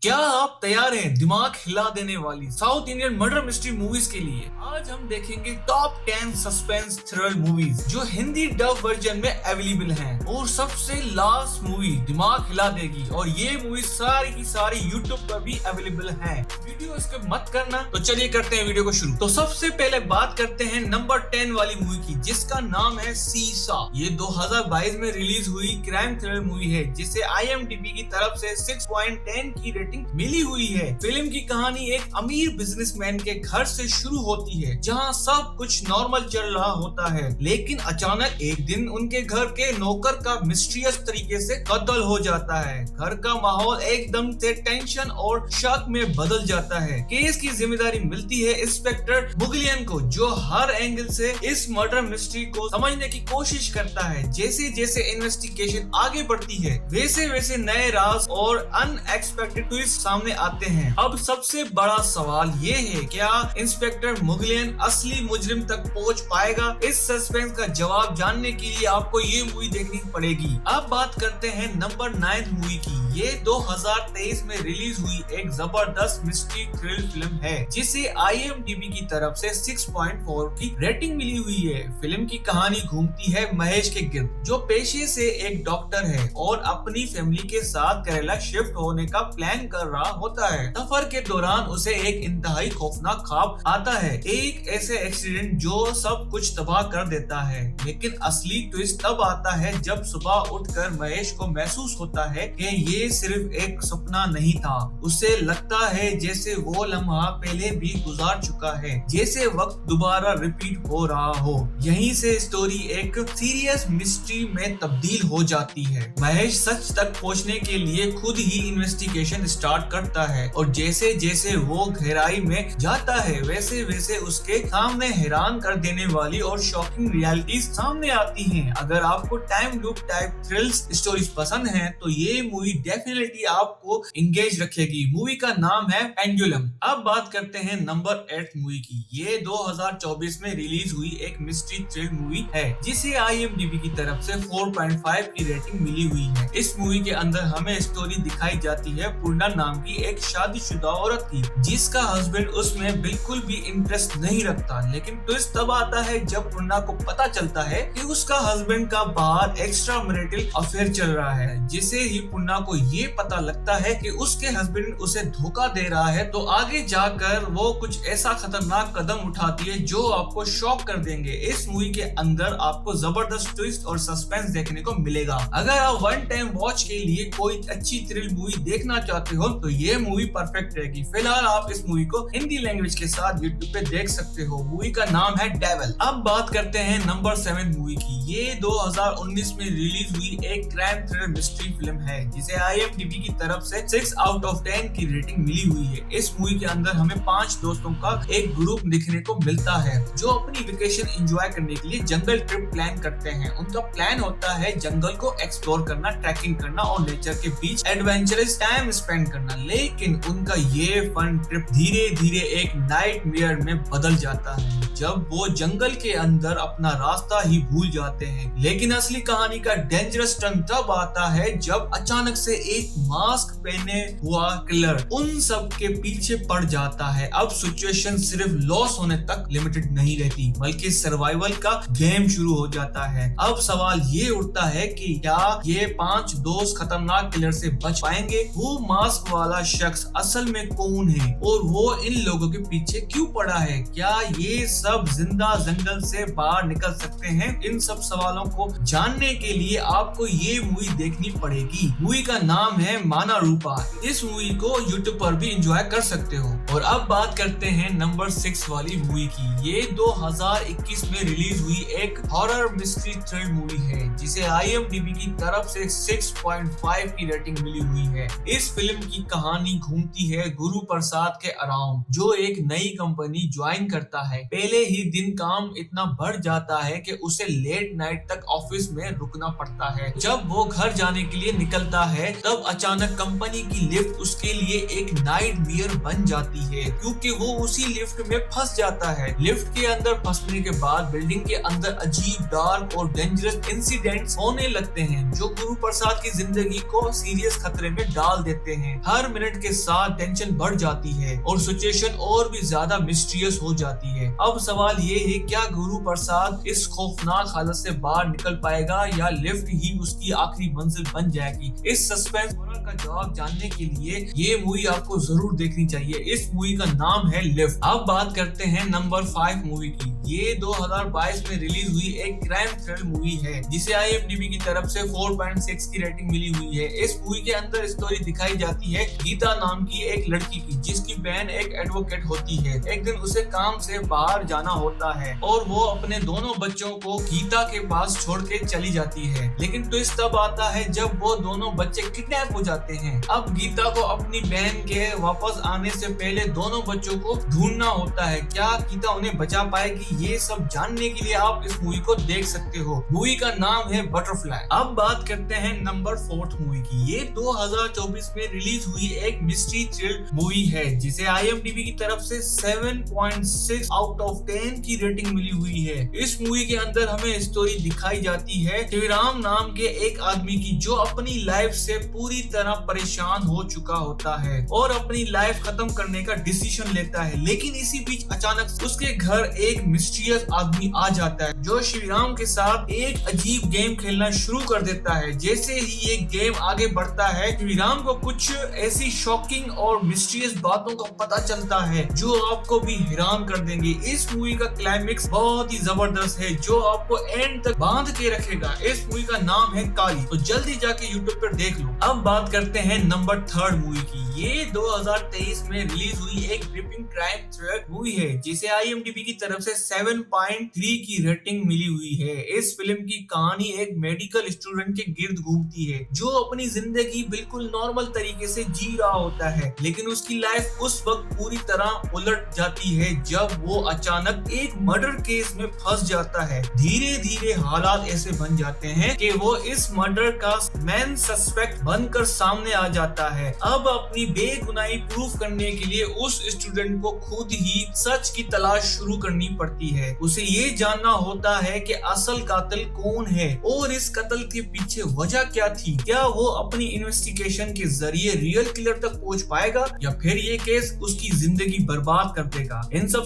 क्या आप तैयार हैं दिमाग हिला देने वाली south Indian murder mystery movies के लिए? आज हम देखेंगे टॉप 10 सस्पेंस थ्रिलर मूवीज जो हिंदी डब वर्जन में अवेलेबल हैं और सबसे लास्ट मूवी दिमाग हिला देगी और ये मूवी सारी की सारी यूट्यूब पर भी अवेलेबल है। वीडियो स्किप मत करना। तो चलिए करते हैं वीडियो को शुरू। तो सबसे पहले बात करते हैं नंबर 10 वाली मूवी की, जिसका नाम है सीसा। ये 2022 में रिलीज हुई क्राइम थ्रिलर मूवी है जिसे IMDb की तरफ से 6.10 की रेटिंग मिली हुई है। फिल्म की कहानी एक अमीर बिजनेसमैन के घर से शुरू होती है जहां सब कुछ नॉर्मल चल रहा होता है, लेकिन अचानक एक दिन उनके घर के नौकर का मिस्टीरियस तरीके से कत्ल हो जाता है। घर का माहौल एकदम से टेंशन और शक में बदल जाता है। केस की जिम्मेदारी मिलती है इंस्पेक्टर मुगलियन को, जो हर एंगल से इस मर्डर मिस्ट्री को समझने की कोशिश करता है। जैसे जैसे इन्वेस्टिगेशन आगे बढ़ती है वैसे वैसे नए राज और अनएक्सपेक्टेड ट्विस्ट सामने आते हैं। अब सबसे बड़ा सवाल ये है, क्या इंस्पेक्टर मुगलियन असली मुजरिम तक पहुंच पाएगा? इस सस्पेंस का जवाब जानने के लिए आपको ये मूवी देखनी पड़ेगी। अब बात करते हैं नंबर 9 मूवी की। ये 2023 में रिलीज हुई एक जबरदस्त मिस्ट्री थ्रिल फिल्म है जिसे IMDb की तरफ से 6.4 की रेटिंग मिली हुई है। फिल्म की कहानी घूमती है महेश के गिर्द, जो पेशे से एक डॉक्टर है और अपनी फैमिली के साथ केरला शिफ्ट होने का प्लान कर रहा होता है। सफर के दौरान उसे एक इंतहाई खौफनाक ख्वाब आता है, एक ऐसे एक्सीडेंट जो सब कुछ तबाह कर देता है। लेकिन असली ट्विस्ट तब आता है जब सुबह उठकर महेश को महसूस होता है कि ये सिर्फ एक सपना नहीं था। उसे लगता है जैसे वो लम्हा पहले भी गुजार चुका है, जैसे वक्त दोबारा रिपीट हो रहा हो। यहीं से स्टोरी एक सीरियस मिस्ट्री में तब्दील हो जाती है। महेश सच तक पहुंचने के लिए खुद ही इन्वेस्टिगेशन स्टार्ट करता है और जैसे जैसे वो गहराई में जाता है वैसे वैसे उसके सामने हैरान कर देने वाली और शॉकिंग रियलिटीज सामने आती हैं। अगर आपको time loop type thrills stories पसंद हैं तो ये मूवी डेफिनेटली आपको एंगेज रखेगी। मूवी का नाम है पेंडुलम। अब बात करते हैं नंबर 8 मूवी की। ये 2024 में रिलीज हुई एक मिस्ट्री थ्रिल मूवी है जिसे IMDb की तरफ से 4.5 की रेटिंग मिली हुई है। इस मूवी के अंदर हमें स्टोरी दिखाई जाती है पूर्णा नाम की एक शादीशुदा औरत की, जिसका हस्बैंड उसमें बिल्कुल भी इंटरेस्ट नहीं रखता। लेकिन ट्विस्ट तब आता है जब पूर्णा को पता चलता है कि उसका हस्बैंड का बाहर एक्स्ट्रा मैरिटल अफेयर चल रहा है। जिसे ही पूर्णा को ये पता लगता है कि उसके हस्बैंड उसे धोखा दे रहा है, तो आगे जाकर वो कुछ ऐसा खतरनाक कदम उठाती है जो आपको शॉक कर देंगे। इस मूवी के अंदर आपको जबरदस्त ट्विस्ट और सस्पेंस देखने को मिलेगा। अगर आप वन टाइम वॉच के लिए कोई अच्छी थ्रिल मूवी देखना चाहते हो तो ये मूवी परफेक्ट रहेगी। फिलहाल आप इस मूवी को हिंदी लैंग्वेज के साथ यूट्यूब पे देख सकते हो। मूवी का नाम है डेविल। अब बात करते हैं नंबर 7 मूवी की। ये 2019 में रिलीज हुई एक क्राइम थ्रिलर मिस्ट्री फिल्म है जिसे IMDb की तरफ से 6 आउट ऑफ 10 की रेटिंग मिली हुई है। इस मूवी के अंदर हमें 5 दोस्तों का एक ग्रुप दिखने को मिलता है जो अपनी वेकेशन एंजॉय करने के लिए जंगल ट्रिप प्लान करते हैं। उनका प्लान होता है जंगल को एक्सप्लोर करना, ट्रैकिंग करना और नेचर के बीच एडवेंचरस टाइम स्पेंड करना। लेकिन उनका ये फन ट्रिप धीरे धीरे एक नाइटमेयर में बदल जाता है जब वो जंगल के अंदर अपना रास्ता ही भूल जाते हैं। लेकिन असली कहानी का डेंजरस टर्न तब आता है जब अचानक से एक मास्क पहने हुआ किलर उन सब के पीछे पड़ जाता है। अब सिचुएशन सिर्फ लॉस होने तक लिमिटेड नहीं रहती बल्कि सर्वाइवल का गेम शुरू हो जाता है। अब सवाल ये उठता है कि क्या ये 5 दोस्त खतरनाक किलर से बच पाएंगे? वो मास्क वाला शख्स असल में कौन है और वो इन लोगों के पीछे क्यों पड़ा है? क्या ये सब जिंदा जंगल से बाहर निकल सकते हैं? इन सब सवालों को जानने के लिए आपको ये मूवी देखनी पड़ेगी। मूवी का नाम है माना रूपा। इस मूवी को YouTube पर भी एंजॉय कर सकते हो। और अब बात करते हैं नंबर 6 वाली मूवी की। ये 2021 में रिलीज हुई एक हॉरर मिस्ट्री थ्रिल मूवी है जिसे IMDb की तरफ से 6.5 की रेटिंग मिली हुई है। इस फिल्म की कहानी घूमती है गुरु प्रसाद के अराउंड, जो एक नई कंपनी ज्वाइन करता है। पहले ही दिन काम इतना बढ़ जाता है कि उसे लेट नाइट तक ऑफिस में रुकना पड़ता है। जब वो घर जाने के लिए निकलता है तब अचानक कंपनी की लिफ्ट उसके लिए एक नाइटमेयर बन जाती है क्योंकि वो उसी लिफ्ट में फंस जाता है। लिफ्ट लिफ्ट के अंदर फंसने के बाद बिल्डिंग के अंदर अजीब, डार्क और डेंजरस इंसिडेंट्स होने लगते हैं जो गुरु प्रसाद की जिंदगी को सीरियस खतरे में डाल देते हैं। हर मिनट के साथ टेंशन बढ़ जाती है और सिचुएशन और भी ज्यादा मिस्टीरियस हो जाती है। अब सवाल ये है, क्या गुरु प्रसाद इस खौफनाक हालत से बाहर निकल पाएगा या लिफ्ट ही उसकी आखिरी मंजिल बन जाएगी? इस सस्पेंस का जवाब जानने के लिए ये मूवी आपको जरूर देखनी चाहिए। इस मूवी का नाम है लिफ्ट। अब बात करते हैं नंबर 5 मूवी की। ये 2022 में रिलीज हुई एक क्राइम थ्रिलर मूवी है जिसे IMDb की तरफ से 4.6 की रेटिंग मिली हुई है। इस मूवी के अंदर स्टोरी दिखाई जाती है गीता नाम की एक लड़की की, जिसकी बहन एक एडवोकेट होती है। एक दिन उसे काम से बाहर जाना होता है और वो अपने दोनों बच्चों को गीता के पास छोड़ के चली जाती है। लेकिन ट्विस्ट तब आता है जब वो दोनों बच्चे किडनैप हो जाते हैं। अब गीता को अपनी बहन के वापस आने से पहले दोनों बच्चों को ढूंढना होता है। क्या गीता उन्हें बचा पाएगी? ये सब जानने के लिए आप इस मूवी को देख सकते हो। मूवी का नाम है बटरफ्लाई। अब बात करते हैं नंबर 4 मूवी की। ये 2024 में रिलीज हुई एक मिस्ट्री थ्रिलर मूवी है जिसे IMDb की तरफ से 7.6 आउट ऑफ 10 की रेटिंग मिली हुई है। इस मूवी के अंदर हमें स्टोरी दिखाई जाती है शिवराम नाम के एक आदमी की, जो अपनी लाइफ से पूरी तरह परेशान हो चुका होता है और अपनी लाइफ खत्म करने का डिसीजन लेता है। लेकिन इसी बीच अचानक उसके घर एक मिस्टीरियस आदमी आ जाता है जो शिवराम के साथ एक अजीब गेम खेलना शुरू कर देता है। जैसे ही ये गेम आगे बढ़ता है, शिवराम को कुछ ऐसी शॉकिंग और मिस्टीरियस बातों का पता चलता है जो आपको भी हैरान कर देंगे। इस मूवी का क्लाइमेक्स बहुत ही जबरदस्त है जो आपको एंड तक बांध के रखेगा। इस मूवी का नाम है काली, तो जल्दी जाके यूट्यूब पर देख लो। अब बात करते हैं नंबर 3 मूवी की। ये 2023 में रिलीज हुई एक ग्रिपिंग क्राइम थ्रिलर मूवी है जिसे IMDb की तरफ से 7.3 की रेटिंग मिली हुई है। इस फिल्म की कहानी एक मेडिकल स्टूडेंट के गिर्द घूमती है जो अपनी जिंदगी बिल्कुल नॉर्मल तरीके से जी रहा होता है, लेकिन उसकी लाइफ उस वक्त पूरी तरह उलट जाती है जब वो अचानक एक मर्डर केस में फंस जाता है। धीरे धीरे हालात ऐसे बन जाते हैं कि वो इस मर्डर का मेन सस्पेक्ट बनकर सामने आ जाता है। अब अपनी बेगुनाही प्रूफ करने के लिए उस स्टूडेंट को खुद ही सच की तलाश शुरू करनी पड़ती है। उसे ये जानना होता है कि असल कातिल कौन है और इस कत्ल के पीछे वजह क्या थी। क्या वो अपनी इन्वेस्टिगेशन के जरिए रियल किलर तक पहुंच पाएगा या फिर ये केस उसकी जिंदगी बर्बाद कर देगा? इन सब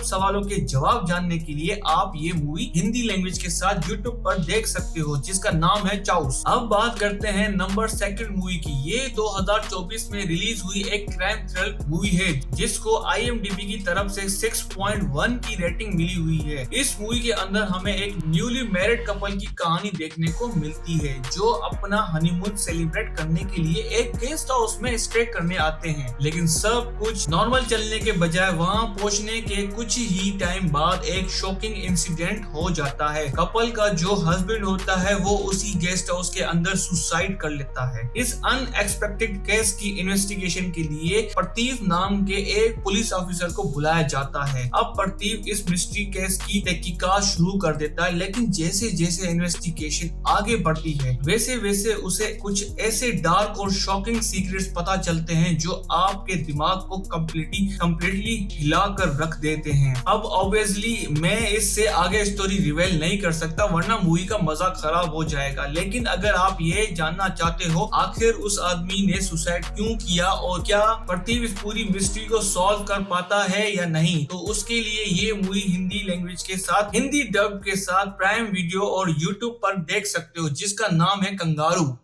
सवालों के जवाब जानने के लिए आप ये मूवी हिंदी लैंग्वेज के साथ यूट्यूब पर देख सकते हो जिसका नाम है चाउस। अब बात करते हैं नंबर 2 मूवी की। ये 2024 में रिलीज हुई एक क्राइम थ्रिलर मूवी है जिसको IMDb की तरफ से 6.1 की रेटिंग मिली हुई है। इस मूवी के अंदर हमें एक न्यूली मैरिड कपल की कहानी देखने को मिलती है जो अपना हनीमून सेलिब्रेट करने के लिए एक गेस्ट हाउस में स्टे करने आते हैं। लेकिन सब कुछ नॉर्मल चलने के बजाय वहां पहुंचने के कुछ ही टाइम बाद एक शॉकिंग इंसिडेंट हो जाता है। कपल का जो हस्बैंड होता है वो उसी गेस्ट हाउस के अंदर सुसाइड कर लेता है। इस अनएक्सपेक्टेड केस की इन्वेस्टिगेशन के लिए प्रतीक नाम के एक पुलिस ऑफिसर को बुलाया जाता है। अब प्रतीक इस मिस्ट्री केस की तहकीकात शुरू कर देता है, लेकिन जैसे जैसे इन्वेस्टिगेशन आगे बढ़ती है वैसे वैसे उसे कुछ ऐसे डार्क और शॉकिंग सीक्रेट्स पता चलते हैं जो आपके दिमाग को कम्प्लीटली हिला कर रख देते हैं। अब ऑब्वियसली मैं इससे आगे स्टोरी रिवील नहीं कर सकता वरना मूवी का मजा खराब हो जाएगा, लेकिन अगर आप ये जानना चाहते हो आखिर उस आदमी ने सुसाइड क्यों किया और क्या प्रतीक इस पूरी मिस्ट्री को सॉल्व कर पाता है या नहीं, तो उसके लिए ये मूवी हिंदी लैंग्वेज के साथ, हिंदी डब के साथ प्राइम वीडियो और यूट्यूब पर देख सकते हो जिसका नाम है कंगारू।